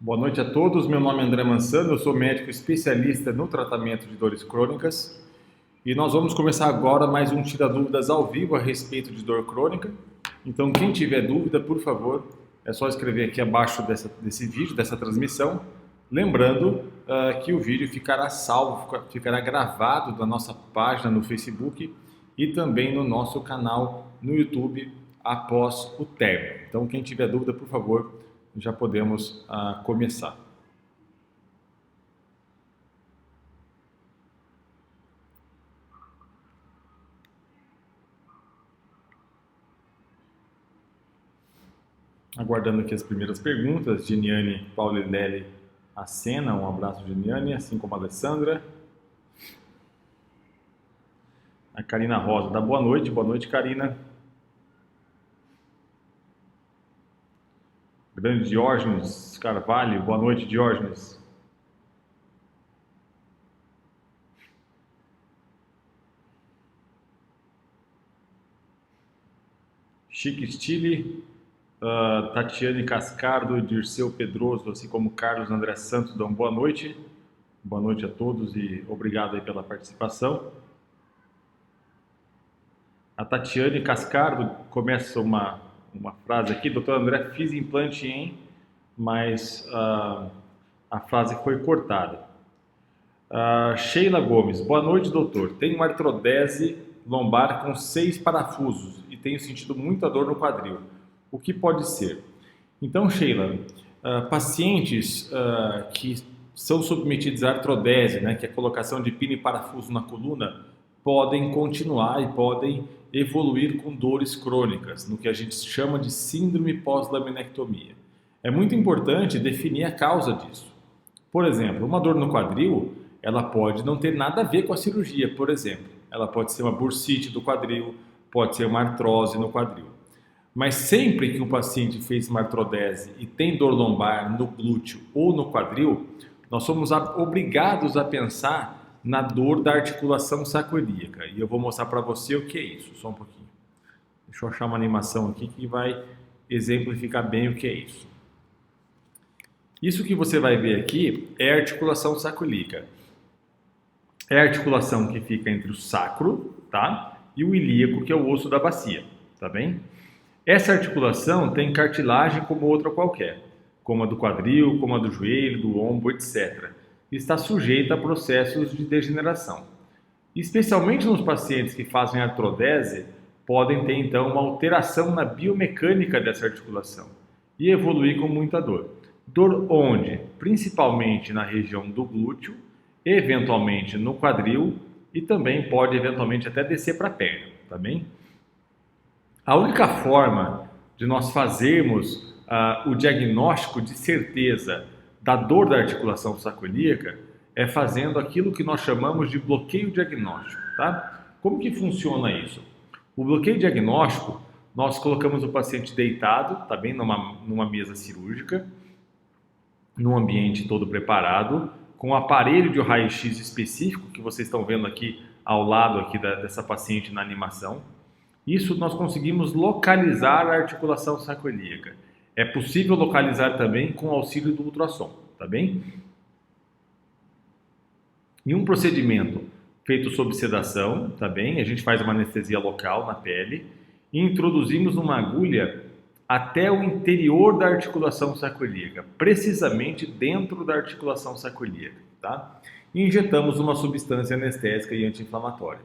Boa noite a todos, meu nome é André Mansano, eu sou médico especialista no tratamento de dores crônicas e nós vamos começar agora mais um Tira Dúvidas ao vivo a respeito de dor crônica. Então, quem tiver dúvida, por favor, é só escrever aqui abaixo desse vídeo, dessa transmissão. Lembrando que o vídeo ficará salvo, ficará gravado na nossa página no Facebook e também no nosso canal no YouTube após o término. Então, quem tiver dúvida, por favor, já podemos começar. Aguardando aqui as primeiras perguntas. Giniane Paulinelli acena, um abraço, Giniane, assim como a Alessandra. A Karina Rosa dá boa noite, Karina. Grande Diógenes Carvalho, boa noite, Diógenes. Chique Stile, Tatiane Cascardo, Dirceu Pedroso, assim como Carlos André Santos, dão boa noite. Boa noite a todos e obrigado aí pela participação. A Tatiane Cascardo começa uma frase aqui, doutor André, fiz implante mas a frase foi cortada. Sheila Gomes, boa noite, doutor. Tenho artrodese lombar com 6 parafusos e tenho sentido muita dor no quadril. O que pode ser? Então, Sheila, pacientes que são submetidos à artrodese, né, que é a colocação de pino e parafuso na coluna, podem continuar e podem evoluir com dores crônicas, no que a gente chama de síndrome pós-laminectomia. É muito importante definir a causa disso. Por exemplo, uma dor no quadril, ela pode não ter nada a ver com a cirurgia, por exemplo. Ela pode ser uma bursite do quadril, pode ser uma artrose no quadril. Mas sempre que o paciente fez uma artrodese e tem dor lombar no glúteo ou no quadril, nós somos obrigados a pensar na dor da articulação sacroiliaca. E eu vou mostrar para você o que é isso, só um pouquinho. Deixa eu achar uma animação aqui que vai exemplificar bem o que é isso. Isso que você vai ver aqui é a articulação sacroiliaca. É a articulação que fica entre o sacro, tá? E o ilíaco, que é o osso da bacia, tá bem? Essa articulação tem cartilagem como outra qualquer, como a do quadril, como a do joelho, do ombro, etc. E está sujeita a processos de degeneração. Especialmente nos pacientes que fazem artrodese, podem ter então uma alteração na biomecânica dessa articulação e evoluir com muita dor. Dor onde? Principalmente na região do glúteo, eventualmente no quadril e também pode eventualmente até descer para a perna, tá bem? A única forma de nós fazermos o diagnóstico de certeza da dor da articulação sacroiliaca é fazendo aquilo que nós chamamos de bloqueio diagnóstico, tá? Como que funciona isso? O bloqueio diagnóstico, nós colocamos o paciente deitado, tá bem, numa mesa cirúrgica, num ambiente todo preparado, com um aparelho de raio-x específico que vocês estão vendo aqui ao lado aqui dessa paciente na animação. Isso nós conseguimos localizar a articulação sacroiliaca. É possível localizar também com o auxílio do ultrassom, tá bem? Em um procedimento feito sob sedação, tá bem? A gente faz uma anestesia local na pele e introduzimos uma agulha até o interior da articulação sacroiliaca, precisamente dentro da articulação sacroiliaca, tá? E injetamos uma substância anestésica e anti-inflamatória.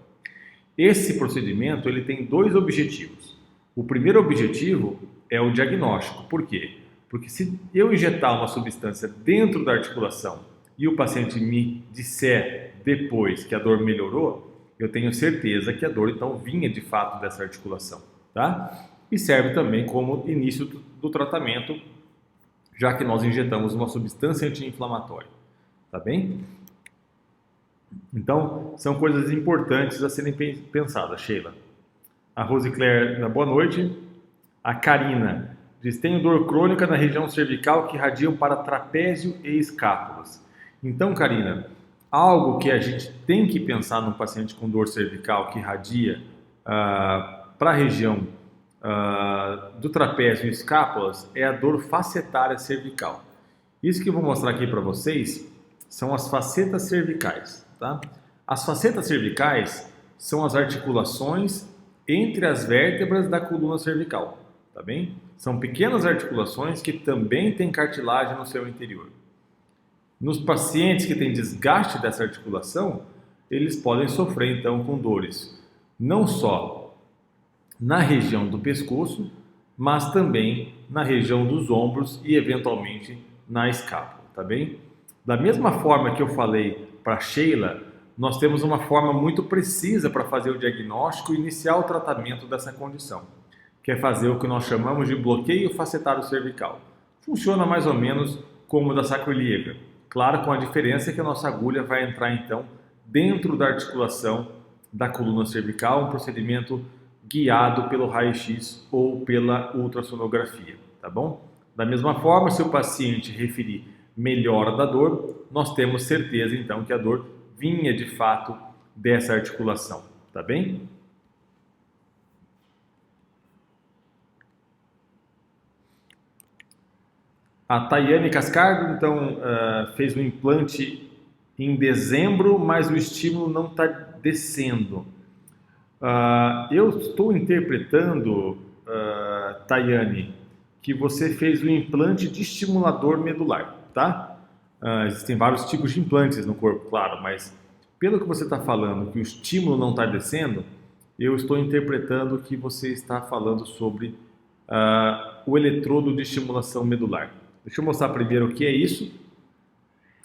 Esse procedimento ele tem 2 objetivos. O primeiro objetivo é o diagnóstico. Por quê? Porque se eu injetar uma substância dentro da articulação e o paciente me disser depois que a dor melhorou, eu tenho certeza que a dor então vinha de fato dessa articulação, tá? E serve também como início do tratamento, já que nós injetamos uma substância anti-inflamatória, tá bem? Então, são coisas importantes a serem pensadas, Sheila. A Rosicléia, boa noite. A Karina diz, tenho dor crônica na região cervical que irradiam para trapézio e escápulas. Então, Karina, algo que a gente tem que pensar num paciente com dor cervical que irradia para a região do trapézio e escápulas é a dor facetária cervical. Isso que eu vou mostrar aqui para vocês são as facetas cervicais, tá? As facetas cervicais são as articulações entre as vértebras da coluna cervical, tá bem? São pequenas articulações que também têm cartilagem no seu interior. Nos pacientes que têm desgaste dessa articulação, eles podem sofrer então com dores, não só na região do pescoço, mas também na região dos ombros e eventualmente na escápula, tá bem? Da mesma forma que eu falei para Sheila, nós temos uma forma muito precisa para fazer o diagnóstico e iniciar o tratamento dessa condição, que é fazer o que nós chamamos de bloqueio facetário cervical. Funciona mais ou menos como o da sacroiliaca, claro, com a diferença que a nossa agulha vai entrar então dentro da articulação da coluna cervical, um procedimento guiado pelo raio-x ou pela ultrassonografia, tá bom? Da mesma forma, se o paciente referir melhora da dor, nós temos certeza então que a dor vinha de fato dessa articulação, tá bem? A Tayane Cascardo, então, fez um implante em dezembro, mas o estímulo não está descendo. Eu estou interpretando, Tayane, que você fez um implante de estimulador medular, tá? Existem vários tipos de implantes no corpo, claro, mas pelo que você está falando, que o estímulo não está descendo, eu estou interpretando que você está falando sobre o eletrodo de estimulação medular. Deixa eu mostrar primeiro o que é isso.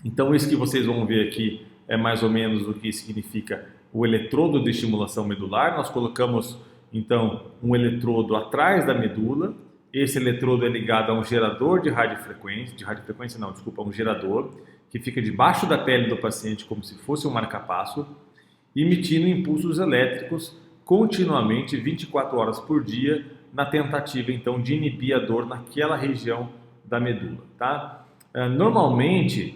Então, isso que vocês vão ver aqui é mais ou menos o que significa o eletrodo de estimulação medular. Nós colocamos, então, um eletrodo atrás da medula. Esse eletrodo é ligado a um gerador de radiofrequência, um gerador, que fica debaixo da pele do paciente como se fosse um marca-passo, emitindo impulsos elétricos continuamente, 24 horas por dia, na tentativa, então, de inibir a dor naquela região da medula, tá? Normalmente,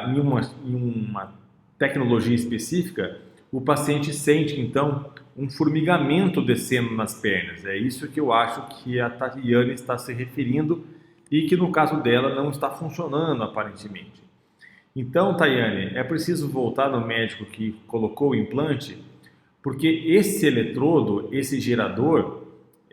em uma tecnologia específica, o paciente sente, então, um formigamento descendo nas pernas. É isso que eu acho que a Tayane está se referindo e que, no caso dela, não está funcionando, aparentemente. Então, Tayane, é preciso voltar no médico que colocou o implante, porque esse eletrodo, esse gerador,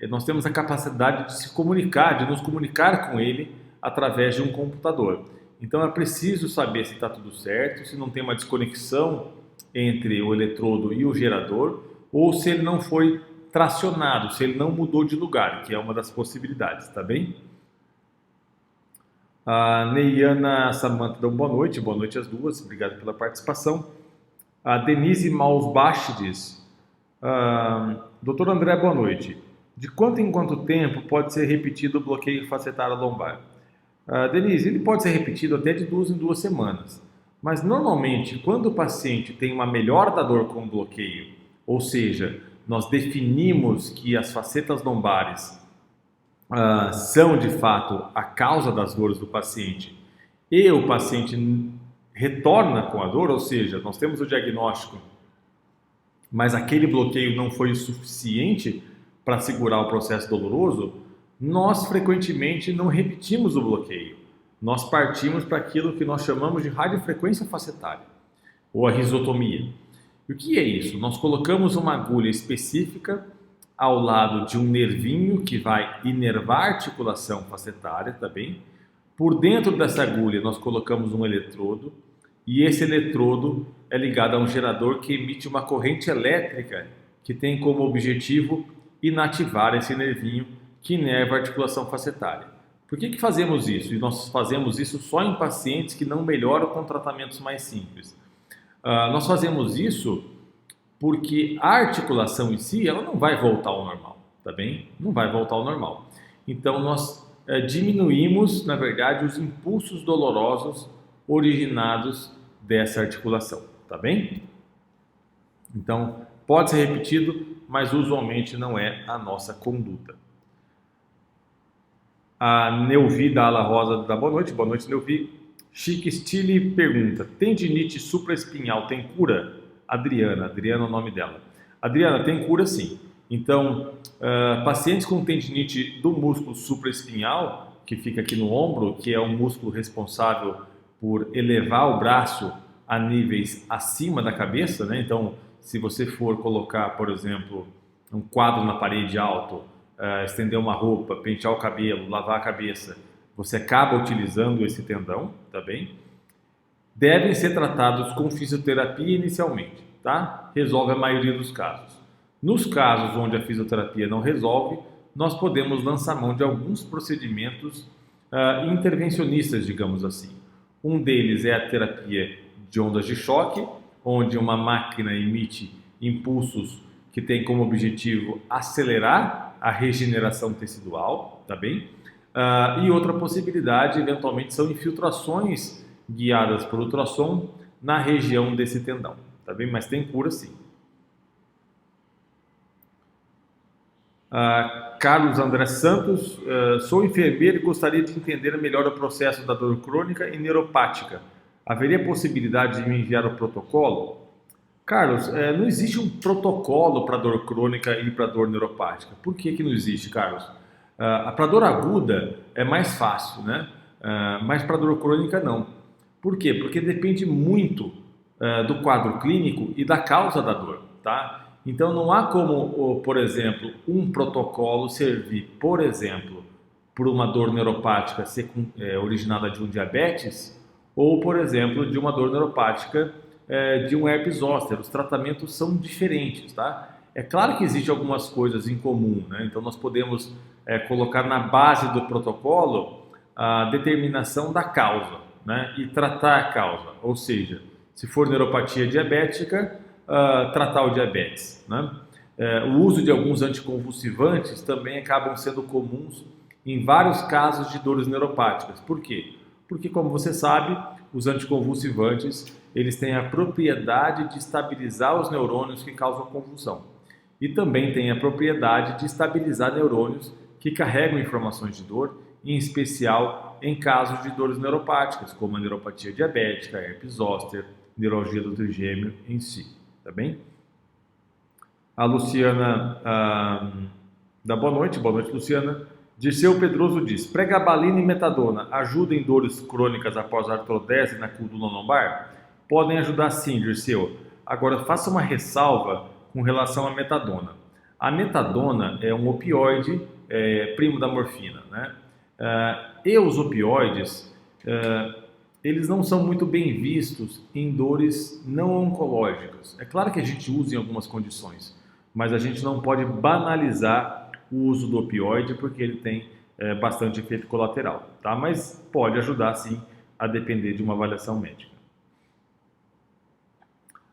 nós temos a capacidade de se comunicar, de nos comunicar com ele através de um computador. Então é preciso saber se está tudo certo, se não tem uma desconexão entre o eletrodo e o gerador, ou se ele não foi tracionado, se ele não mudou de lugar, que é uma das possibilidades, tá bem? A Neiana Samanta dá boa noite às duas, obrigado pela participação. A Denise Mausbach diz, Dr. André, boa noite. De quanto em quanto tempo pode ser repetido o bloqueio facetário lombar? Denise, ele pode ser repetido até de 2 em 2 semanas. Mas normalmente, quando o paciente tem uma melhora da dor com o bloqueio, ou seja, nós definimos que as facetas lombares são de fato a causa das dores do paciente e o paciente retorna com a dor, ou seja, nós temos o diagnóstico, mas aquele bloqueio não foi o suficiente para segurar o processo doloroso, nós frequentemente não repetimos o bloqueio. Nós partimos para aquilo que nós chamamos de radiofrequência facetária, ou a risotomia. E o que é isso? Nós colocamos uma agulha específica ao lado de um nervinho que vai inervar a articulação facetária, tá bem? Por dentro dessa agulha nós colocamos um eletrodo, e esse eletrodo é ligado a um gerador que emite uma corrente elétrica que tem como objetivo inativar esse nervinho que inerva a articulação facetária. Por que fazemos isso? E nós fazemos isso só em pacientes que não melhoram com tratamentos mais simples. Nós fazemos isso porque a articulação em si, ela não vai voltar ao normal, tá bem? Não vai voltar ao normal. Então, nós diminuímos, na verdade, os impulsos dolorosos originados dessa articulação, tá bem? Então, pode ser repetido, mas usualmente não é a nossa conduta. A Neuvi da Ala Rosa dá boa noite Neuvi. Chique Stile pergunta, tendinite supraespinhal tem cura? Adriana é o nome dela. Adriana, tem cura sim. Então, pacientes com tendinite do músculo supraespinhal, que fica aqui no ombro, que é um músculo responsável por elevar o braço a níveis acima da cabeça, né? Então, se você for colocar, por exemplo, um quadro na parede alto, estender uma roupa, pentear o cabelo, lavar a cabeça, você acaba utilizando esse tendão, tá bem? Devem ser tratados com fisioterapia inicialmente, tá? Resolve a maioria dos casos. Nos casos onde a fisioterapia não resolve, nós podemos lançar mão de alguns procedimentos intervencionistas, digamos assim. Um deles é a terapia de ondas de choque, onde uma máquina emite impulsos que tem como objetivo acelerar a regeneração tecidual, tá bem? E outra possibilidade, eventualmente, são infiltrações guiadas por ultrassom na região desse tendão, tá bem? Mas tem cura sim. Carlos André Santos, sou enfermeiro e gostaria de entender melhor o processo da dor crônica e neuropática. Haveria possibilidade de me enviar o protocolo? Carlos, não existe um protocolo para dor crônica e para dor neuropática. Por que que não existe, Carlos? Para dor aguda é mais fácil, né? Mas para dor crônica não. Por quê? Porque depende muito do quadro clínico e da causa da dor, tá? Então não há como, por exemplo, um protocolo servir, por exemplo, por uma dor neuropática originada de um diabetes ou, por exemplo, de uma dor neuropática de um herpes zoster. Os tratamentos são diferentes, tá? É claro que existem algumas coisas em comum, né? Então nós podemos colocar na base do protocolo a determinação da causa, né? E tratar a causa, ou seja, se for neuropatia diabética, tratar o diabetes, né? O uso de alguns anticonvulsivantes também acabam sendo comuns em vários casos de dores neuropáticas. Por quê? Porque, como você sabe, os anticonvulsivantes eles têm a propriedade de estabilizar os neurônios que causam convulsão e também têm a propriedade de estabilizar neurônios que carregam informações de dor, em especial em casos de dores neuropáticas, como a neuropatia diabética, herpes zoster, neuralgia do trigêmeo em si, tá bem? A Luciana dá boa noite, Luciana. Dirceu Pedroso diz, pregabalina e metadona ajudam em dores crônicas após artrodese na coluna lombar? Podem ajudar sim, Dirceu. Agora, faça uma ressalva com relação à metadona. A metadona é um opioide primo da morfina, né? E os opioides, eles não são muito bem vistos em dores não oncológicas. É claro que a gente usa em algumas condições, mas a gente não pode banalizar o uso do opioide porque ele tem bastante efeito colateral, tá? Mas pode ajudar sim a depender de uma avaliação médica.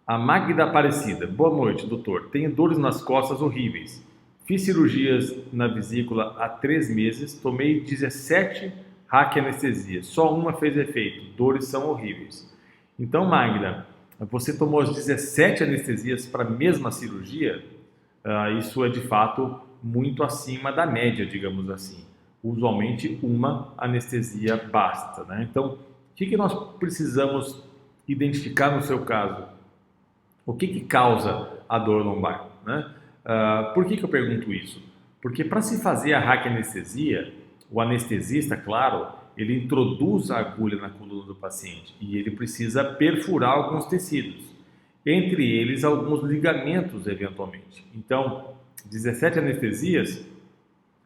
A Magda Aparecida, boa noite, doutor. Tenho dores nas costas horríveis. Fiz cirurgias na vesícula há 3 meses, tomei 17 anestesia, só uma fez efeito, dores são horríveis. Então, Magda, você tomou as 17 anestesias para a mesma cirurgia? Isso é de fato muito acima da média, digamos assim. Usualmente uma anestesia basta, né? Então, o que nós precisamos identificar no seu caso? O que causa a dor lombar, né? Por que eu pergunto isso? Porque para se fazer a raquianestesia, o anestesista, claro, ele introduz a agulha na coluna do paciente e ele precisa perfurar alguns tecidos, entre eles alguns ligamentos eventualmente. Então, 17 anestesias,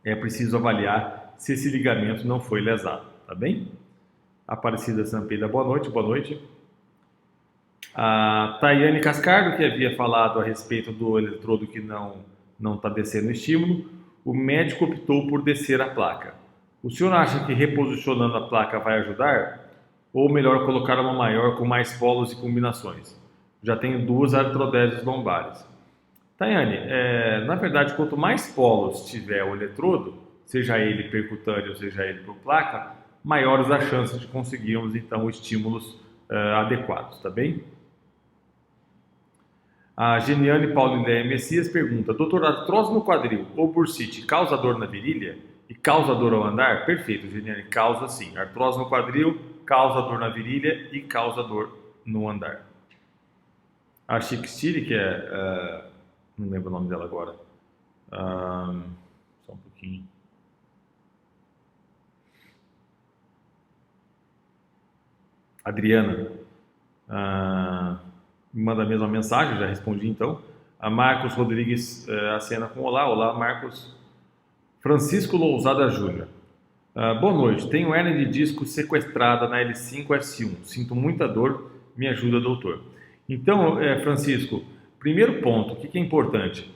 é preciso avaliar se esse ligamento não foi lesado, tá bem? Aparecida Sampeda, boa noite, boa noite. A Tayane Cascardo, que havia falado a respeito do eletrodo que não está descendo o estímulo, o médico optou por descer a placa. O senhor acha que reposicionando a placa vai ajudar? Ou melhor colocar uma maior com mais polos e combinações? Já tenho 2 artrodeses lombares. Tayane, na verdade, quanto mais polos tiver o eletrodo, seja ele percutâneo, seja ele por placa, maiores as chances de conseguirmos, então, estímulos adequados, tá bem? A Geniane Paulinéia Messias pergunta, doutor, artrose no quadril ou bursite causa dor na virilha e causa dor ao andar? Perfeito, Geniane, causa sim. Artrose no quadril causa dor na virilha e causa dor no andar. A Chiquistiri, que não lembro o nome dela agora. Só um pouquinho. Adriana me manda a mesma mensagem, já respondi então. A Marcos Rodrigues acena com olá. Olá, Marcos. Francisco Lousada Júnior. Boa noite. Tenho hérnia de disco sequestrada na L5-S1. Sinto muita dor. Me ajuda, doutor. Então, Francisco, primeiro ponto, o que é importante?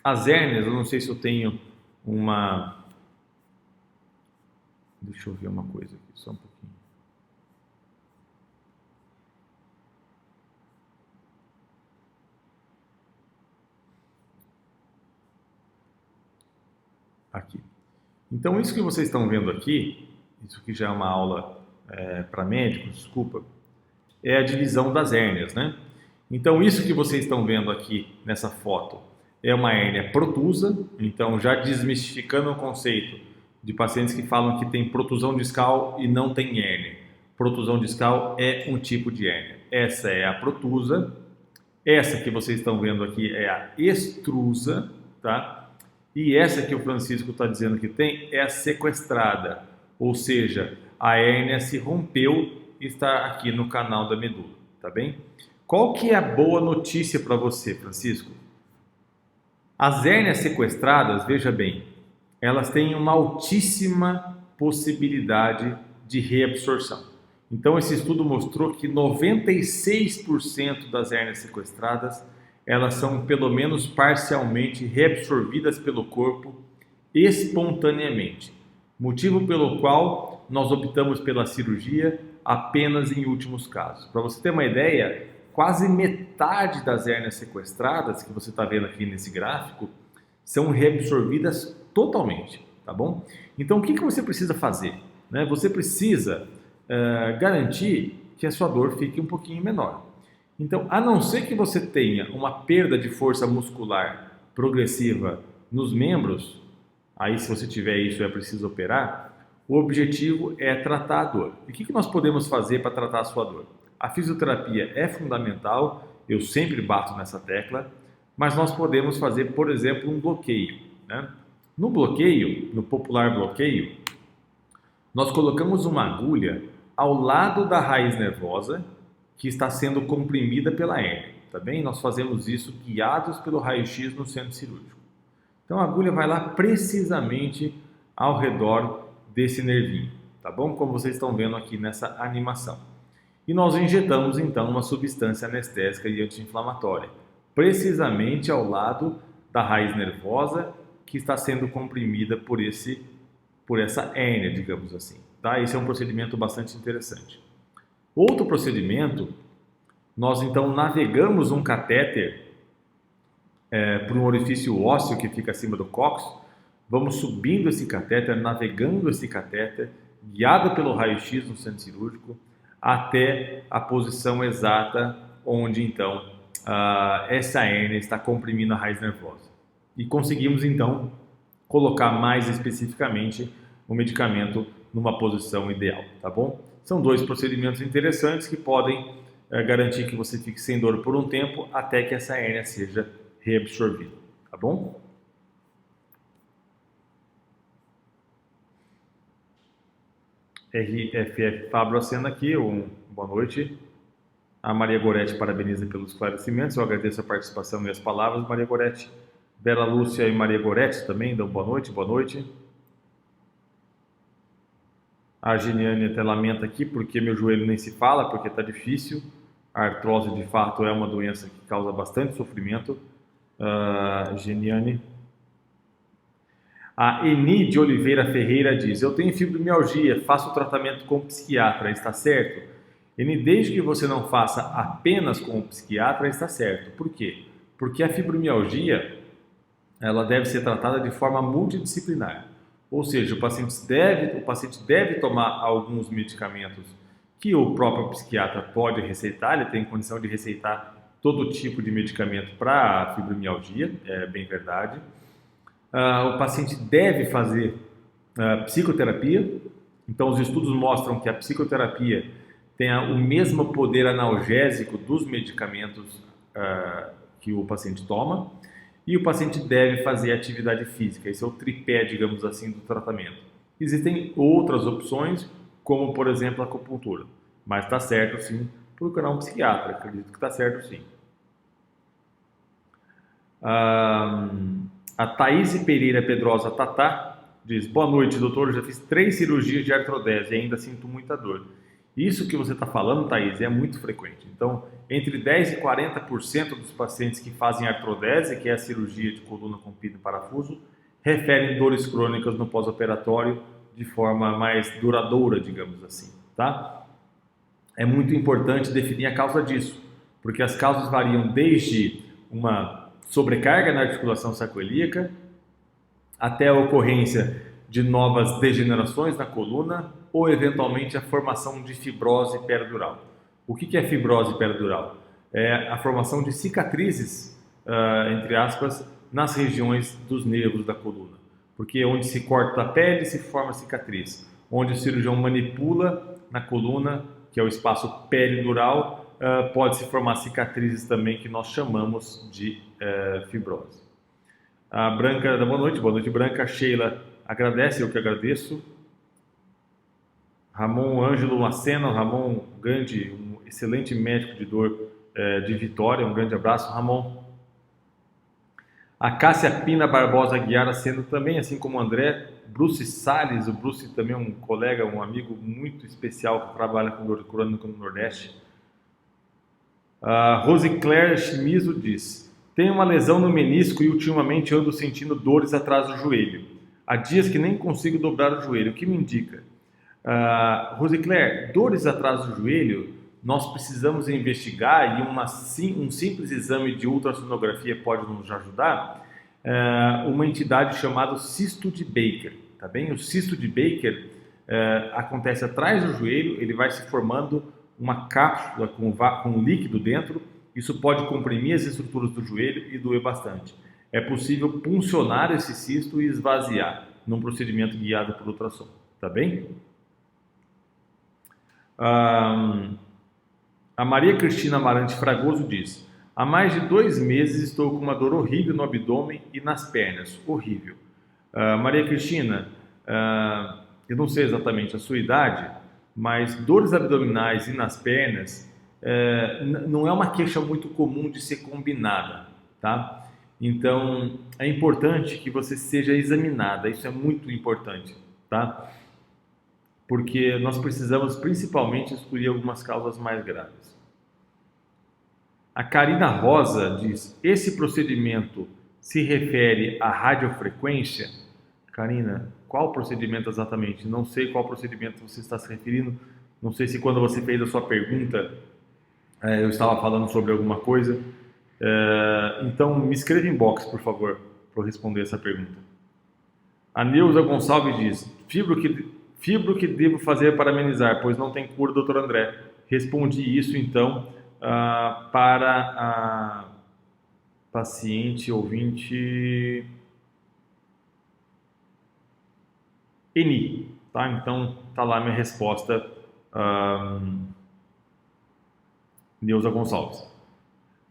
As hérnias, eu não sei se eu tenho uma... Deixa eu ver uma coisa aqui, só um pouquinho. Aqui. Então, isso que vocês estão vendo aqui, isso que já é uma aula para médicos, desculpa, é a divisão das hérnias, né? Então, isso que vocês estão vendo aqui nessa foto é uma hérnia protusa, então já desmistificando o conceito de pacientes que falam que tem protusão discal e não tem hérnia. Protusão discal é um tipo de hérnia. Essa é a protusa, essa que vocês estão vendo aqui é a extrusa, tá? E essa que o Francisco está dizendo que tem é a sequestrada, ou seja, a hérnia se rompeu e está aqui no canal da medula, tá bem? Qual que é a boa notícia para você, Francisco? As hérnias sequestradas, veja bem, elas têm uma altíssima possibilidade de reabsorção. Então, esse estudo mostrou que 96% das hérnias sequestradas elas são pelo menos parcialmente reabsorvidas pelo corpo espontaneamente, motivo pelo qual nós optamos pela cirurgia apenas em últimos casos. Para você ter uma ideia, quase metade das hérnias sequestradas que você está vendo aqui nesse gráfico são reabsorvidas totalmente, tá bom? Então, o que você precisa fazer? Você precisa garantir que a sua dor fique um pouquinho menor. Então, a não ser que você tenha uma perda de força muscular progressiva nos membros, aí se você tiver isso é preciso operar, o objetivo é tratar a dor. E o que nós podemos fazer para tratar a sua dor? A fisioterapia é fundamental, eu sempre bato nessa tecla, mas nós podemos fazer, por exemplo, um bloqueio, né? No bloqueio, no popular bloqueio, nós colocamos uma agulha ao lado da raiz nervosa que está sendo comprimida pela hérnia, tá bem? Nós fazemos isso guiados pelo raio-x no centro cirúrgico. Então a agulha vai lá precisamente ao redor desse nervinho, tá bom? Como vocês estão vendo aqui nessa animação. E nós injetamos então uma substância anestésica e anti-inflamatória, precisamente ao lado da raiz nervosa que está sendo comprimida por essa hérnia, digamos assim, tá? Esse é um procedimento bastante interessante. Outro procedimento, nós então navegamos um catéter por um orifício ósseo que fica acima do cóccix, vamos subindo esse catéter, navegando esse catéter, guiado pelo raio-x no centro cirúrgico, até a posição exata onde então essa hérnia está comprimindo a raiz nervosa. E conseguimos então colocar mais especificamente o medicamento numa posição ideal, tá bom? São dois procedimentos interessantes que podem garantir que você fique sem dor por um tempo até que essa hérnia seja reabsorvida, tá bom? RFF Fabro acena aqui, boa noite. A Maria Goretti parabeniza pelos esclarecimentos, eu agradeço a participação e as palavras, Maria Goretti. Bela Lúcia e Maria Goretti também dão boa noite, boa noite. A Geniane até lamenta aqui porque meu joelho nem se fala, porque está difícil. A artrose de fato é uma doença que causa bastante sofrimento. Geniane. A Eni de Oliveira Ferreira diz: eu tenho fibromialgia, faço tratamento com psiquiatra, está certo? Eni, desde que você não faça apenas com o psiquiatra, está certo. Por quê? Porque a fibromialgia ela deve ser tratada de forma multidisciplinar. Ou seja, o paciente deve tomar alguns medicamentos que o próprio psiquiatra pode receitar, ele tem condição de receitar todo tipo de medicamento para a fibromialgia, é bem verdade. O paciente deve fazer psicoterapia, então os estudos mostram que a psicoterapia tem o mesmo poder analgésico dos medicamentos que o paciente toma. E o paciente deve fazer atividade física, esse é o tripé, digamos assim, do tratamento. Existem outras opções, como por exemplo a acupuntura. Mas está certo sim procurar um psiquiatra, acredito que está certo sim. A Thaís Pereira Pedrosa Tatá diz: boa noite, doutor. Eu já fiz 3 cirurgias de artrodese e ainda sinto muita dor. Isso que você está falando, Thaís, é muito frequente. Então, entre 10% e 40% dos pacientes que fazem artrodese, que é a cirurgia de coluna com pino e parafuso, referem dores crônicas no pós-operatório de forma mais duradoura, digamos assim, tá? É muito importante definir a causa disso, porque as causas variam desde uma sobrecarga na articulação sacroiliaca até a ocorrência de novas degenerações na coluna ou eventualmente a formação de fibrose peridural. O que é fibrose peridural? É a formação de cicatrizes, entre aspas, nas regiões dos nervos da coluna, porque onde se corta a pele se forma cicatriz, onde o cirurgião manipula na coluna, que é o espaço peridural, pode se formar cicatrizes também que nós chamamos de fibrose. A Branca, boa noite Branca. Sheila agradece, eu que agradeço. Ramon Ângelo Macena, Ramon, grande, um excelente médico de dor de Vitória, um grande abraço, Ramon. A Cássia Pina Barbosa Guiara, sendo também, assim como o André, Bruce Salles, o Bruce também é um colega, um amigo muito especial que trabalha com dor crônica no Nordeste. A Rosicler Chimizo diz: tenho uma lesão no menisco e ultimamente ando sentindo dores atrás do joelho. Há dias que nem consigo dobrar o joelho. O que me indica? Rosicler, dores atrás do joelho, nós precisamos investigar e um simples exame de ultrassonografia pode nos ajudar. Uma entidade chamada cisto de Baker, tá bem? O cisto de Baker acontece atrás do joelho, ele vai se formando uma cápsula com líquido dentro. Isso pode comprimir as estruturas do joelho e doer bastante. É possível puncionar esse cisto e esvaziar num procedimento guiado por ultrassom, tá bem? A Maria Cristina Amarante Fragoso diz: há mais de 2 meses estou com uma dor horrível no abdômen e nas pernas, horrível. Maria Cristina, eu não sei exatamente a sua idade, mas dores abdominais e nas pernas não é uma queixa muito comum de ser combinada, tá? Então, é importante que você seja examinada, isso é muito importante, tá? Porque nós precisamos principalmente excluir algumas causas mais graves. A Karina Rosa diz: esse procedimento se refere à radiofrequência? Karina, qual procedimento exatamente? Não sei qual procedimento você está se referindo. Não sei se quando você fez a sua pergunta eu estava falando sobre alguma coisa. Então me escreva em box, por favor, para eu responder essa pergunta. A Neuza Gonçalves diz: fibro que devo fazer para amenizar, pois não tem cura, doutor André. Respondi isso então para a paciente ouvinte Eni, tá? Então tá lá a minha resposta, Neuza Gonçalves.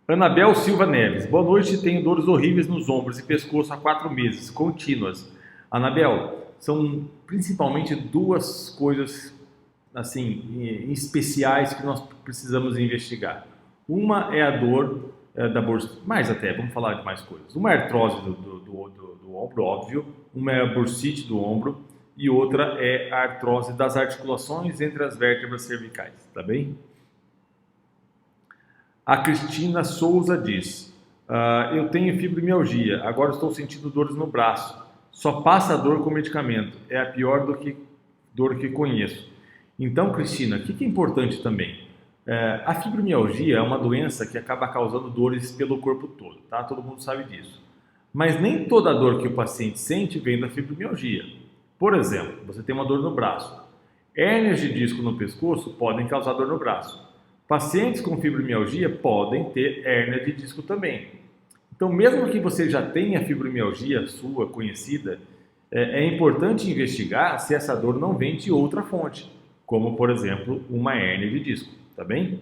Anabel Silva Neves: boa noite, tenho dores horríveis nos ombros e pescoço há 4 meses, contínuas. Anabel, são principalmente 2 coisas assim especiais que nós precisamos investigar. Uma é a dor da bursite, mais até, vamos falar de mais coisas. Uma é a artrose do ombro, óbvio, uma é a bursite do ombro e outra é a artrose das articulações entre as vértebras cervicais, tá bem? A Cristina Souza diz: eu tenho fibromialgia, agora estou sentindo dores no braço. Só passa a dor com medicamento. É a pior dor que conheço. Então, Cristina, o que é importante também? A fibromialgia é uma doença que acaba causando dores pelo corpo todo, tá? Todo mundo sabe disso. Mas nem toda dor que o paciente sente vem da fibromialgia. Por exemplo, você tem uma dor no braço. Hérnias de disco no pescoço podem causar dor no braço. Pacientes com fibromialgia podem ter hérnia de disco também. Então, mesmo que você já tenha fibromialgia sua conhecida, é importante investigar se essa dor não vem de outra fonte, como, por exemplo, uma hérnia de disco, tá bem?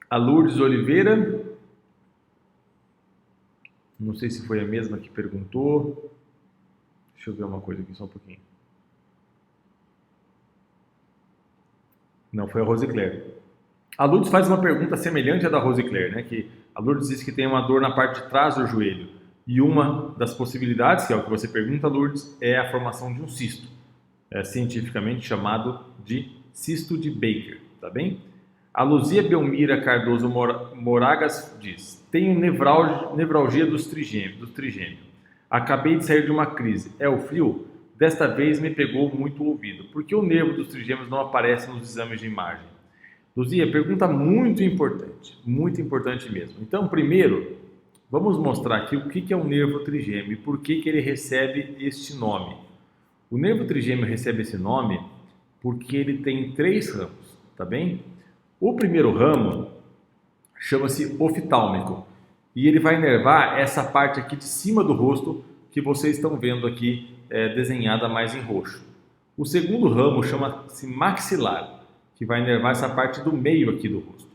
A Lourdes Oliveira, não sei se foi a mesma que perguntou. Deixa eu ver uma coisa aqui só um pouquinho. Não foi a Rosicler. A Lourdes faz uma pergunta semelhante à da Rosicler, né? Que a Lourdes diz que tem uma dor na parte de trás do joelho. E uma das possibilidades, que é o que você pergunta, Lourdes, é a formação de um cisto. É cientificamente chamado de cisto de Baker, tá bem? A Luzia Belmira Cardoso Moragas diz: tenho nevralgia dos trigêmeos. Acabei de sair de uma crise. É o frio? Desta vez me pegou muito o ouvido. Por que o nervo dos trigêmeos não aparece nos exames de imagem? Luzia, pergunta muito importante mesmo. Então, primeiro, vamos mostrar aqui o que é um nervo trigêmeo e por que ele recebe este nome. O nervo trigêmeo recebe esse nome porque ele tem 3 ramos, tá bem? O primeiro ramo chama-se oftálmico e ele vai inervar essa parte aqui de cima do rosto que vocês estão vendo aqui desenhada mais em roxo. O segundo ramo chama-se maxilar, que vai inervar essa parte do meio aqui do rosto.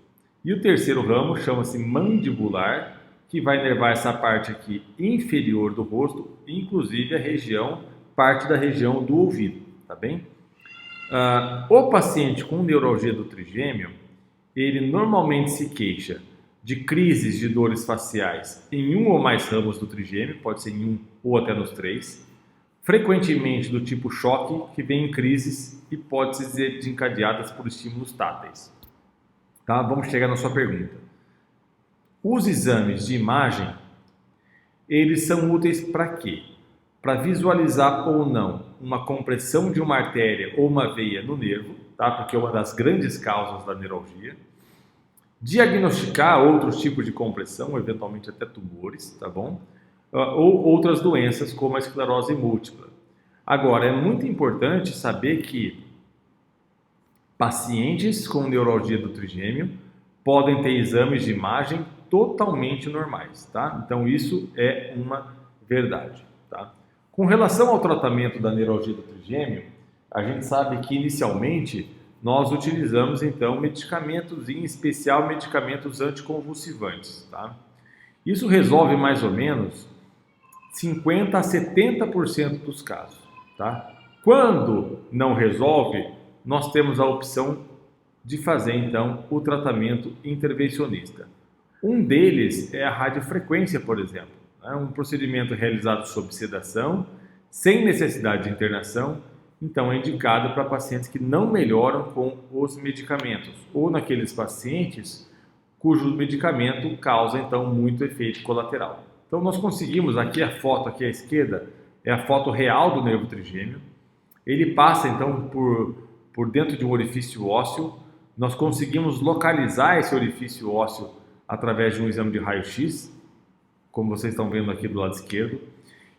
E o terceiro ramo chama-se mandibular, que vai inervar essa parte aqui inferior do rosto, inclusive parte da região do ouvido, tá bem? O paciente com neuralgia do trigêmeo, ele normalmente se queixa de crises de dores faciais em um ou mais ramos do trigêmeo, pode ser em um ou até nos 3, frequentemente do tipo choque, que vem em crises e pode ser desencadeadas por estímulos táteis. Tá? Vamos chegar na sua pergunta. Os exames de imagem, eles são úteis para quê? Para visualizar ou não uma compressão de uma artéria ou uma veia no nervo, tá? Porque é uma das grandes causas da neuralgia. Diagnosticar outros tipos de compressão, eventualmente até tumores, tá bom? Ou outras doenças como a esclerose múltipla. Agora, é muito importante saber que pacientes com neuralgia do trigêmeo podem ter exames de imagem totalmente normais, tá? Então, isso é uma verdade, tá? Com relação ao tratamento da neuralgia do trigêmeo, a gente sabe que inicialmente nós utilizamos então medicamentos, em especial medicamentos anticonvulsivantes, tá? Isso resolve mais ou menos 50 a 70% dos casos, tá? Quando não resolve, nós temos a opção de fazer então o tratamento intervencionista. Um deles é a radiofrequência, por exemplo, né? Um procedimento realizado sob sedação, sem necessidade de internação, então é indicado para pacientes que não melhoram com os medicamentos, ou naqueles pacientes cujo medicamento causa então muito efeito colateral. Então nós conseguimos, aqui a foto aqui à esquerda, é a foto real do nervo trigêmeo. Ele passa então por dentro de um orifício ósseo. Nós conseguimos localizar esse orifício ósseo através de um exame de raio-x, como vocês estão vendo aqui do lado esquerdo.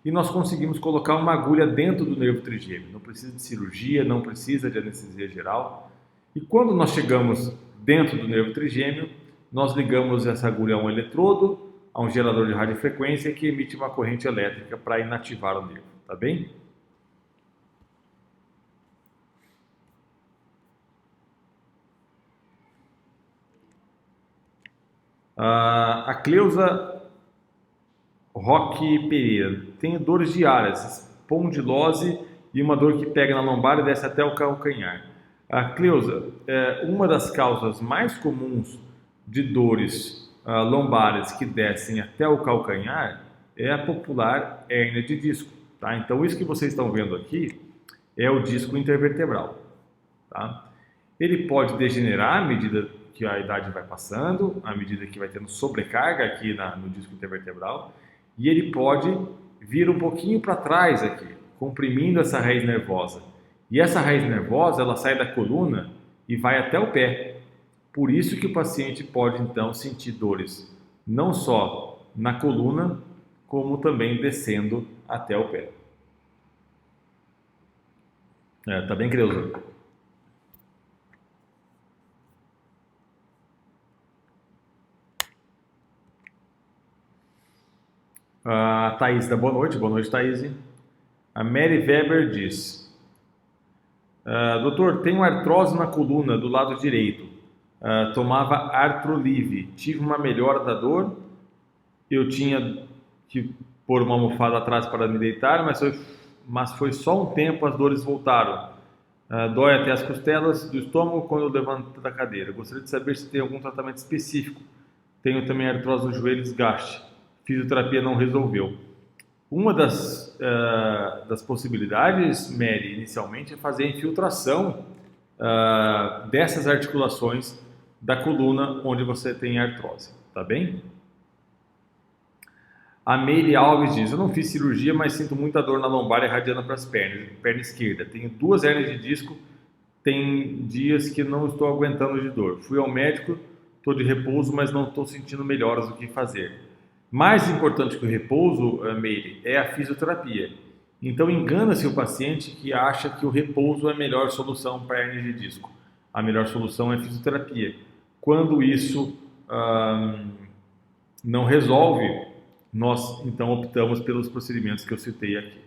E nós conseguimos colocar uma agulha dentro do nervo trigêmeo. Não precisa de cirurgia, não precisa de anestesia geral. E quando nós chegamos dentro do nervo trigêmeo, nós ligamos essa agulha a um eletrodo, a um gerador de radiofrequência que emite uma corrente elétrica para inativar o nervo, tá bem? A Cleusa Roque Pereira: tenho dores diárias, espondilose e uma dor que pega na lombar e desce até o calcanhar. A Cleusa, uma das causas mais comuns de dores lombares que descem até o calcanhar é a popular hérnia de disco, tá? Então isso que vocês estão vendo aqui é o disco intervertebral, tá? Ele pode degenerar à medida que a idade vai passando, à medida que vai tendo sobrecarga aqui no disco intervertebral, e ele pode vir um pouquinho para trás aqui, comprimindo essa raiz nervosa. E essa raiz nervosa, ela sai da coluna e vai até o pé. Por isso que o paciente pode, então, sentir dores não só na coluna, como também descendo até o pé. Tá bem, Creuza? A Thaís dá boa noite, Thaís. A Mary Weber diz: doutor, tenho artrose na coluna do lado direito. Tomava Artrolive, tive uma melhora da dor, eu tinha que pôr uma almofada atrás para me deitar, mas foi só um tempo, as dores voltaram. Dói até as costelas do estômago quando eu levanto da cadeira. Gostaria de saber se tem algum tratamento específico. Tenho também artrose no joelho e desgaste. Fisioterapia não resolveu. Uma das possibilidades, Mary, inicialmente, é fazer a infiltração dessas articulações da coluna onde você tem artrose, tá bem? A Meire Alves diz, eu não fiz cirurgia, mas sinto muita dor na lombar irradiando para as pernas, perna esquerda. Tenho 2 hérnias de disco, tem dias que não estou aguentando de dor. Fui ao médico, estou de repouso, mas não estou sentindo melhoras do que fazer. Mais importante que o repouso, Meire, é a fisioterapia. Então engana-se o paciente que acha que o repouso é a melhor solução para a hernia de disco. A melhor solução é a fisioterapia. Quando isso não resolve, nós então optamos pelos procedimentos que eu citei aqui.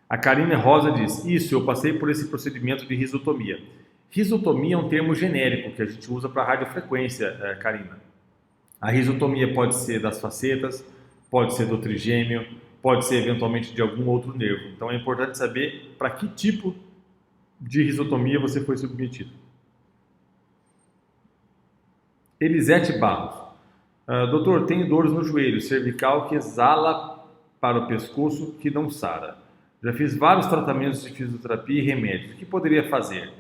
A Karine Rosa diz, isso, eu passei por esse procedimento de risotomia. Risotomia é um termo genérico que a gente usa para radiofrequência, Karina. A risotomia pode ser das facetas, pode ser do trigêmeo, pode ser eventualmente de algum outro nervo. Então é importante saber para que tipo de risotomia você foi submetido. Elisete Barros. Doutor, tenho dores no joelho cervical que exala para o pescoço que não sara. Já fiz vários tratamentos de fisioterapia e remédios. O que poderia fazer?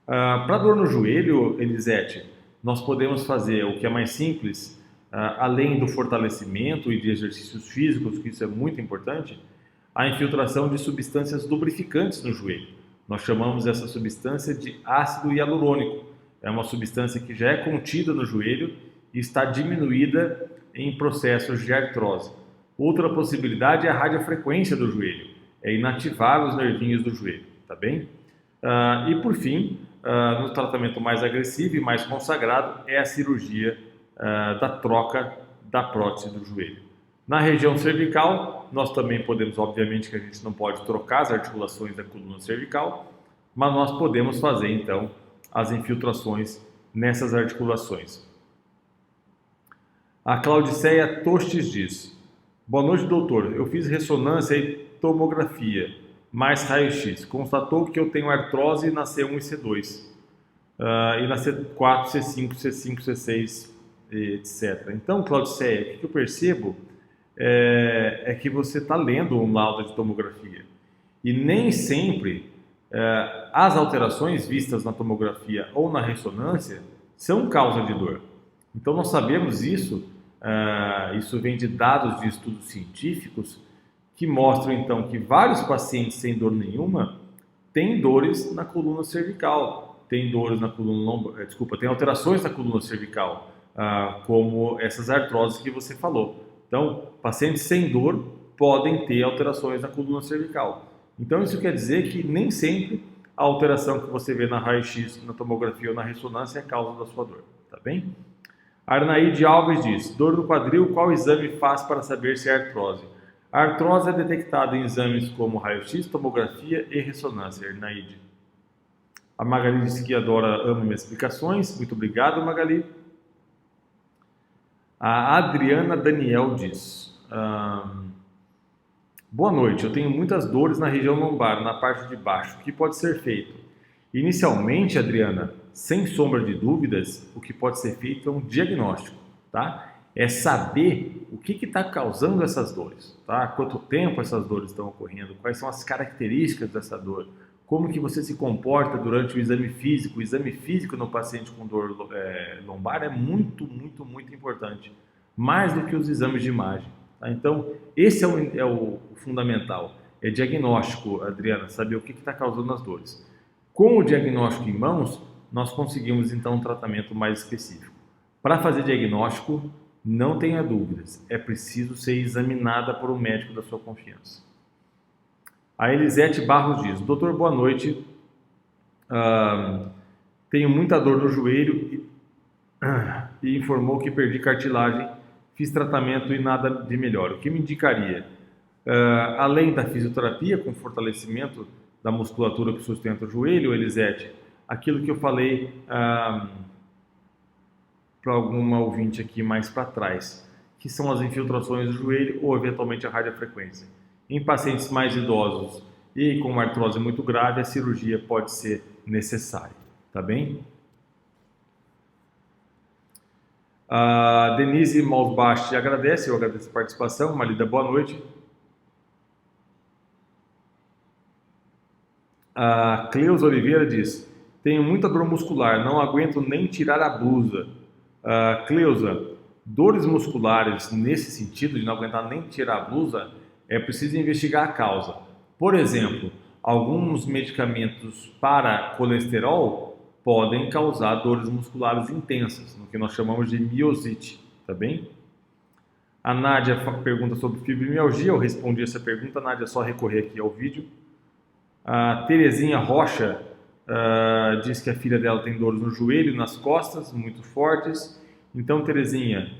Para dor no joelho, Elisete, nós podemos fazer o que é mais simples, além do fortalecimento e de exercícios físicos, que isso é muito importante, a infiltração de substâncias lubrificantes no joelho. Nós chamamos essa substância de ácido hialurônico. É uma substância que já é contida no joelho e está diminuída em processos de artrose. Outra possibilidade é a radiofrequência do joelho, é inativar os nervinhos do joelho, tá bem? E por fim, no tratamento mais agressivo e mais consagrado é a cirurgia da troca da prótese do joelho. Na região cervical, nós também podemos, obviamente que a gente não pode trocar as articulações da coluna cervical, mas nós podemos fazer então as infiltrações nessas articulações. A Claudiceia Tostes diz, boa noite, doutor, eu fiz ressonância e tomografia, mais raio-x, constatou que eu tenho artrose na C1 e C2, e na C4, C5, C5, C6, etc. Então, Claudiceia, o que eu percebo é que você está lendo um laudo de tomografia, e nem sempre as alterações vistas na tomografia ou na ressonância são causa de dor. Então nós sabemos isso, isso vem de dados de estudos científicos que mostram então que vários pacientes sem dor nenhuma têm dores na coluna cervical, têm dores na coluna lombar, tem alterações na coluna cervical, como essas artroses que você falou. Então, pacientes sem dor podem ter alterações na coluna cervical. Então isso quer dizer que nem sempre a alteração que você vê na raio-x, na tomografia ou na ressonância é causa da sua dor, tá bem? Arnaíde Alves diz, dor no quadril, qual exame faz para saber se é artrose? A artrose é detectada em exames como raio-x, tomografia e ressonância, Arnaíde. A Magali diz que ama minhas explicações, muito obrigado, Magali. A Adriana Daniel diz, boa noite, eu tenho muitas dores na região lombar, na parte de baixo, o que pode ser feito? Inicialmente, Adriana, sem sombra de dúvidas, o que pode ser feito é um diagnóstico, tá? É saber o que está causando essas dores, tá? Quanto tempo essas dores estão ocorrendo, quais são as características dessa dor, como que você se comporta durante o exame físico. O exame físico no paciente com dor lombar é muito, muito, muito importante, mais do que os exames de imagem, tá? Então, esse é o fundamental, é diagnóstico, Adriana, saber o que está causando as dores. Com o diagnóstico em mãos, nós conseguimos então um tratamento mais específico. Para fazer diagnóstico, não tenha dúvidas, é preciso ser examinada por um médico da sua confiança. A Elisete Barros diz, doutor, boa noite, tenho muita dor no joelho e informou que perdi cartilagem, fiz tratamento e nada de melhor. O que me indicaria? Além da fisioterapia com fortalecimento da musculatura que sustenta o joelho, Elisete, aquilo que eu falei para alguma ouvinte aqui mais para trás, que são as infiltrações do joelho ou eventualmente a radiofrequência. Em pacientes mais idosos e com uma artrose muito grave, a cirurgia pode ser necessária, tá bem? A Denise Malsbach agradece, eu agradeço a participação. Malida, boa noite. A Cleusa Oliveira diz: tenho muita dor muscular, não aguento nem tirar a blusa. Cleusa, dores musculares nesse sentido de não aguentar nem tirar a blusa, é preciso investigar a causa. Por exemplo, alguns medicamentos para colesterol podem causar dores musculares intensas, no que nós chamamos de miosite, tá bem? A Nádia pergunta sobre fibromialgia, eu respondi essa pergunta. Nádia, é só recorrer aqui ao vídeo. A Terezinha Rocha diz que a filha dela tem dores no joelho e nas costas, muito fortes. Então, Terezinha,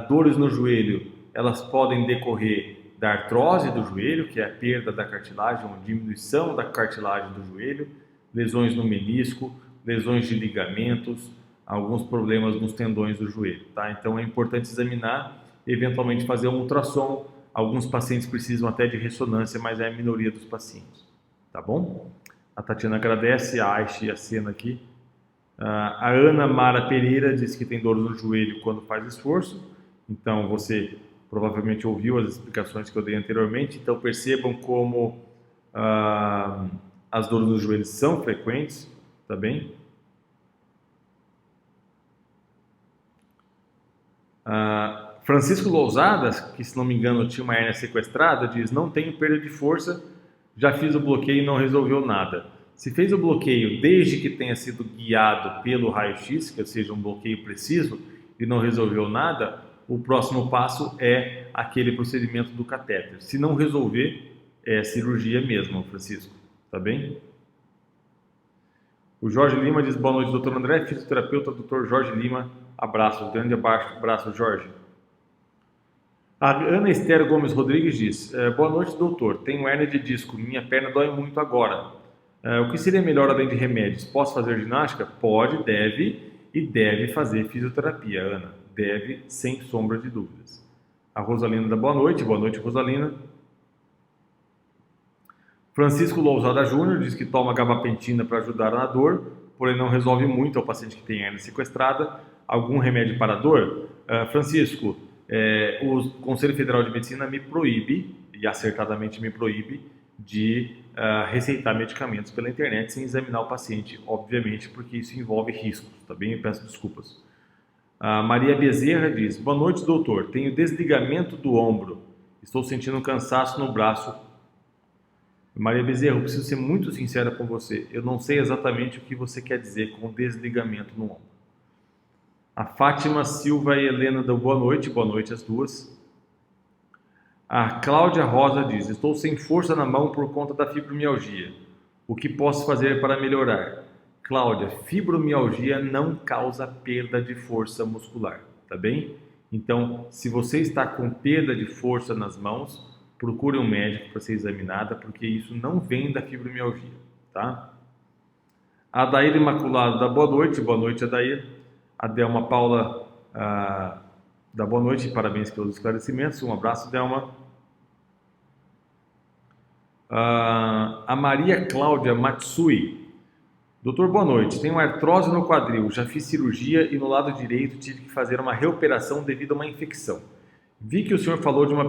dores no joelho, elas podem decorrer da artrose do joelho, que é a perda da cartilagem, ou diminuição da cartilagem do joelho, lesões no menisco, lesões de ligamentos, alguns problemas nos tendões do joelho, tá? Então é importante examinar, eventualmente fazer um ultrassom. Alguns pacientes precisam até de ressonância, mas é a minoria dos pacientes, tá bom? A Tatiana agradece, a Aixe e a Sena aqui. A Ana Mara Pereira diz que tem dor no joelho quando faz esforço. Então você provavelmente ouviu as explicações que eu dei anteriormente. Então percebam como as dores nos joelhos são frequentes, tá bem? Francisco Lousadas, que se não me engano tinha uma hérnia sequestrada, diz: não tenho perda de força, já fiz o bloqueio e não resolveu nada. Se fez o bloqueio desde que tenha sido guiado pelo raio-x, que seja um bloqueio preciso, e não resolveu nada, o próximo passo é aquele procedimento do catéter. Se não resolver, é cirurgia mesmo, Francisco, tá bem? O Jorge Lima diz: boa noite, doutor André, fisioterapeuta, doutor Jorge Lima, abraço, grande abraço, Jorge. A Ana Esther Gomes Rodrigues diz: boa noite, doutor, tenho hérnia de disco, minha perna dói muito agora. O que seria melhor além de remédios? Posso fazer ginástica? Pode, deve e deve fazer fisioterapia, Ana. Deve, sem sombra de dúvidas. A Rosalina dá boa noite, Rosalina. Francisco Lousada Júnior diz que toma gabapentina para ajudar na dor, porém não resolve muito ao paciente que tem hérnia sequestrada. Algum remédio para a dor? Francisco, o Conselho Federal de Medicina me proíbe, e acertadamente me proíbe, de receitar medicamentos pela internet sem examinar o paciente, obviamente, porque isso envolve riscos, tá bem? Eu peço desculpas. Maria Bezerra diz: boa noite, doutor, tenho desligamento do ombro, estou sentindo um cansaço no braço. Maria Bezerra, eu preciso ser muito sincera com você, eu não sei exatamente o que você quer dizer com desligamento no ombro. A Fátima Silva e Helena dão boa noite as duas. A Cláudia Rosa diz: estou sem força na mão por conta da fibromialgia. O que posso fazer para melhorar? Cláudia, fibromialgia não causa perda de força muscular, tá bem? Então, se você está com perda de força nas mãos, procure um médico para ser examinada, porque isso não vem da fibromialgia, tá? A Adair Imaculado dá boa noite, Adair. A Delma Paula dá boa noite, parabéns pelos esclarecimentos, um abraço, Delma. A Maria Cláudia Matsui: doutor, boa noite, tenho artrose no quadril, já fiz cirurgia e no lado direito tive que fazer uma reoperação devido a uma infecção. Vi que o senhor falou de uma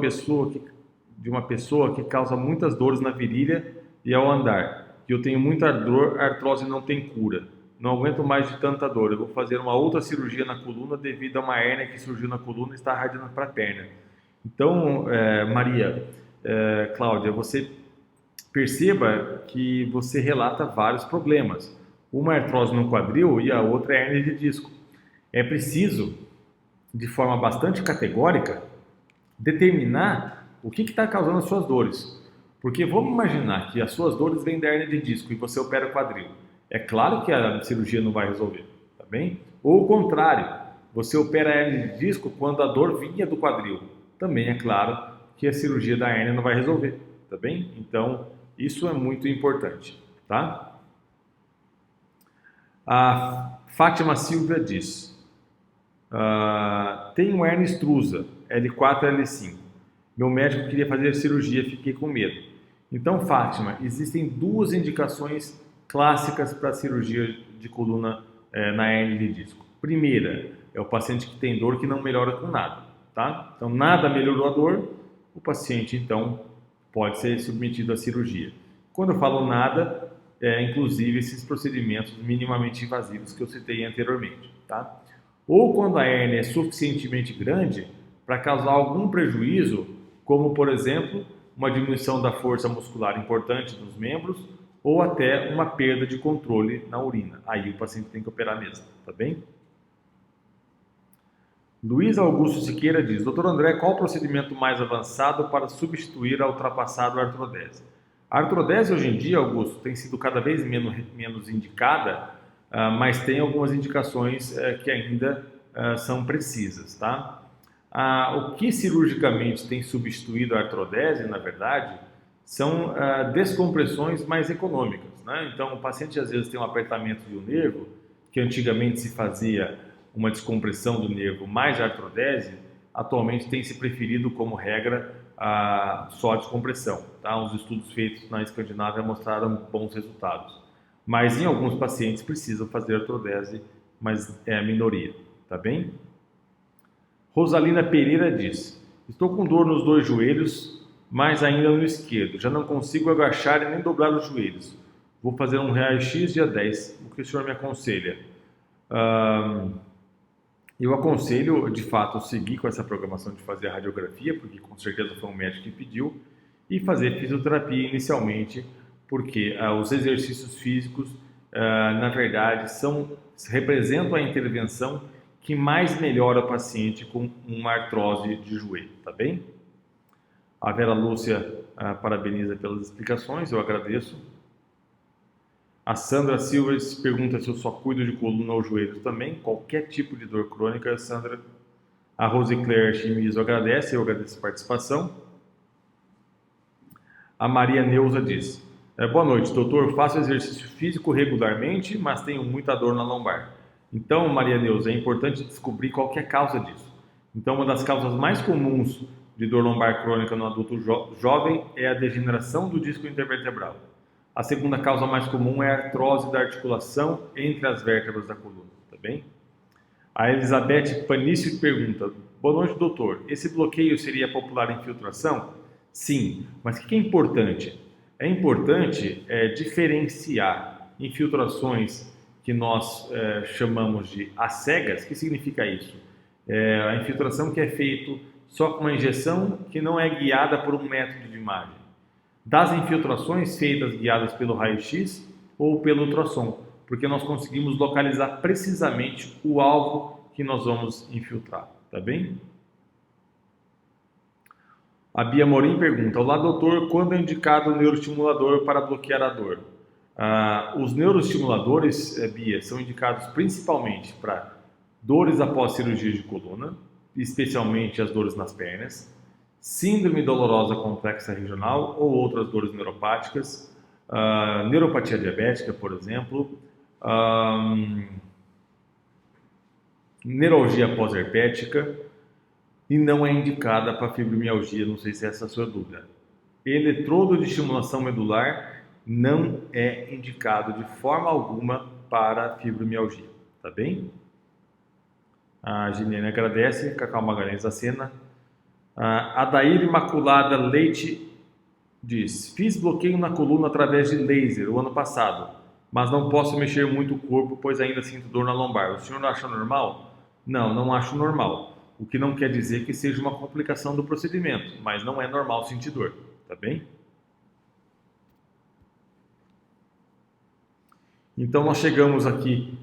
pessoa que causa muitas dores na virilha e ao andar, que eu tenho muita dor, a artrose não tem cura. Não aguento mais de tanta dor, eu vou fazer uma outra cirurgia na coluna devido a uma hérnia que surgiu na coluna e está irradiando para a perna. Então, Maria, Cláudia, você perceba que você relata vários problemas. Uma é artrose no quadril e a outra é hérnia de disco. É preciso, de forma bastante categórica, determinar o que está causando as suas dores. Porque vamos imaginar que as suas dores vêm da hérnia de disco e você opera o quadril. É claro que a cirurgia não vai resolver, tá bem? Ou o contrário, você opera a hérnia de disco quando a dor vinha do quadril. Também é claro que a cirurgia da hérnia não vai resolver, tá bem? Então, isso é muito importante, tá? A Fátima Silva diz: tenho hérnia extrusa, L4 e L5. Meu médico queria fazer cirurgia, fiquei com medo. Então, Fátima, existem duas indicações clássicas para a cirurgia de coluna na hernia de disco. Primeira, é o paciente que tem dor que não melhora com nada, tá? Então, nada melhorou a dor, o paciente, então, pode ser submetido à cirurgia. Quando eu falo nada, inclusive esses procedimentos minimamente invasivos que eu citei anteriormente, tá? Ou quando a hérnia é suficientemente grande para causar algum prejuízo, como, por exemplo, uma diminuição da força muscular importante dos membros ou até uma perda de controle na urina. Aí o paciente tem que operar mesmo, tá bem? Luiz Augusto Siqueira diz: Dr. André, qual o procedimento mais avançado para substituir a ultrapassada artrodese? A artrodese hoje em dia, Augusto, tem sido cada vez menos indicada, mas tem algumas indicações que ainda são precisas, tá? O que cirurgicamente tem substituído a artrodese, na verdade, são descompressões mais econômicas, né? Então, o paciente às vezes tem um apertamento de um nervo, que antigamente se fazia uma descompressão do nervo mais artrodese, atualmente tem se preferido como regra só a descompressão, tá? Os estudos feitos na Escandinávia mostraram bons resultados, mas em alguns pacientes precisam fazer artrodese, mas é a minoria, tá bem? Rosalina Pereira diz: estou com dor nos dois joelhos, mas ainda no esquerdo. Já não consigo agachar e nem dobrar os joelhos. Vou fazer um raio-x dia 10. O que o senhor me aconselha? Eu aconselho, de fato, seguir com essa programação de fazer a radiografia, porque com certeza foi um médico que pediu, e fazer fisioterapia inicialmente, porque os exercícios físicos, na verdade, representam a intervenção que mais melhora o paciente com uma artrose de joelho, tá bem? A Vera Lúcia parabeniza pelas explicações, eu agradeço. A Sandra Silva pergunta se eu só cuido de coluna ou joelhos também, qualquer tipo de dor crônica, Sandra. A Rosicler Chimizo agradece, eu agradeço a participação. A Maria Neuza diz: boa noite, doutor, faço exercício físico regularmente, mas tenho muita dor na lombar. Então, Maria Neuza, é importante descobrir qual que é a causa disso. Então, uma das causas mais comuns de dor lombar crônica no adulto jovem é a degeneração do disco intervertebral. A segunda causa mais comum é a artrose da articulação entre as vértebras da coluna, tá bem? A Elizabeth Panício pergunta: boa noite, doutor. Esse bloqueio seria popular infiltração? Sim, mas o que é importante? É importante diferenciar infiltrações que nós chamamos de às cegas. O que significa isso? A infiltração que é feita só com uma injeção que não é guiada por um método de imagem. Das infiltrações feitas guiadas pelo raio-x ou pelo ultrassom, porque nós conseguimos localizar precisamente o alvo que nós vamos infiltrar, tá bem? A Bia Morim pergunta: olá, doutor, quando é indicado o neuroestimulador para bloquear a dor? Os neuroestimuladores, Bia, são indicados principalmente para dores após cirurgia de coluna, especialmente as dores nas pernas, síndrome dolorosa complexa regional ou outras dores neuropáticas, neuropatia diabética, por exemplo, neuralgia pós-herpética, e não é indicada para fibromialgia, não sei se essa é a sua dúvida. Eletrodo de estimulação medular não é indicado de forma alguma para fibromialgia, tá bem? A Giliane agradece, Cacau Magalhães da Sena. A Adair Imaculada Leite diz: fiz bloqueio na coluna através de laser o ano passado, mas não posso mexer muito o corpo, pois ainda sinto dor na lombar. O senhor não acha normal? Não, não acho normal. O que não quer dizer que seja uma complicação do procedimento, mas não é normal sentir dor, tá bem? Então nós chegamos aqui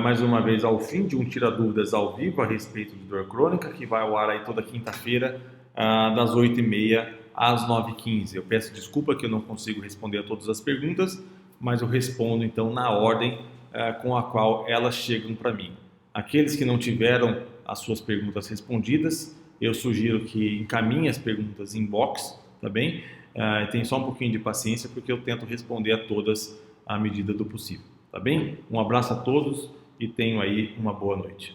mais uma vez ao fim de um Tira Dúvidas ao vivo a respeito de dor crônica, que vai ao ar aí toda quinta-feira, das 8h30 às 9h15. Eu peço desculpa que eu não consigo responder a todas as perguntas, mas eu respondo então na ordem com a qual elas chegam para mim. Aqueles que não tiveram as suas perguntas respondidas, eu sugiro que encaminhe as perguntas em box, tá bem? Tem só um pouquinho de paciência, porque eu tento responder a todas à medida do possível, tá bem? Um abraço a todos e tenham aí uma boa noite.